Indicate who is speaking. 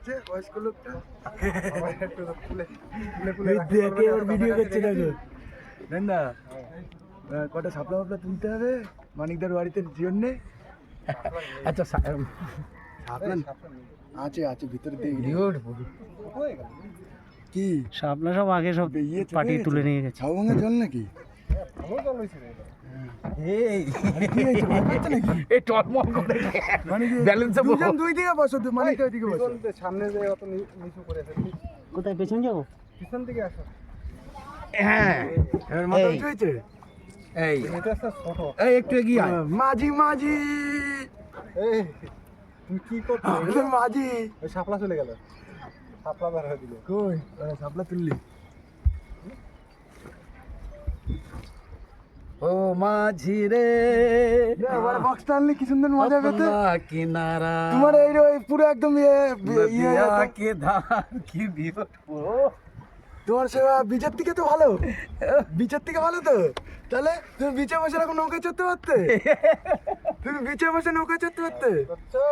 Speaker 1: করছে বয়স্ক লোকটা।
Speaker 2: দেখে ওর ভিডিও করছে দেখো।
Speaker 1: দেন না কটা সাপলা ফাপলা তুলতে হবে মানিকদার বাড়িতে জন্যে।
Speaker 2: আচ্ছা
Speaker 1: সাপলা আছে আছে ভিতরে দিয়ে কি
Speaker 2: শাপলা সব আগে সব
Speaker 1: ইয়ে
Speaker 2: পাটিয়ে তুলে নিয়ে গেছে।
Speaker 1: ছাউভাঙা জল নাকি?
Speaker 2: এই
Speaker 1: কি হয়েছে ভয় পাচ্ছে নাকি?
Speaker 2: এই টলমল করে
Speaker 1: মানে কি
Speaker 2: ব্যালেন্সে
Speaker 1: দুজন দুই দিকে বসো মানিকটা ওইদিকে বসো।
Speaker 3: সামনে যে অত নিচু করে আছে
Speaker 2: কোথায় পেছন যাবো?
Speaker 3: পিছন দিকে আসো।
Speaker 2: হ্যাঁ
Speaker 1: এবার মাথা
Speaker 2: এই।
Speaker 1: উঁচু হয়েছে।
Speaker 2: এই
Speaker 3: এটা একটা ছোট।
Speaker 2: এই একটু এগিয়ে আয়।
Speaker 1: মাঝি মাঝি
Speaker 3: এই তুমি কি করছো?
Speaker 1: আমাদের মাঝি
Speaker 3: ওই শাপলা চলে গেল। শাপলা বের হয়ে দিল।
Speaker 1: কই সাপলা তুললি?
Speaker 2: ও মাঝি রে
Speaker 1: এবার বক্স টানলে কি সুন্দর মজা পেতে।
Speaker 2: अपना किनारा
Speaker 1: তোমার এই ওই পুরো একদম ইয়ে
Speaker 2: नदिया के धार की বিপদ
Speaker 1: তোমার সেবা বিচের থেকে তো ভালো, বিচের থেকে ভালো তো। তাহলে তুমি বিচে বসে এখন নৌকা চড়তে পারতে, তুমি বিচে বসে নৌকা চড়তে পারতে।
Speaker 3: বুঝছো?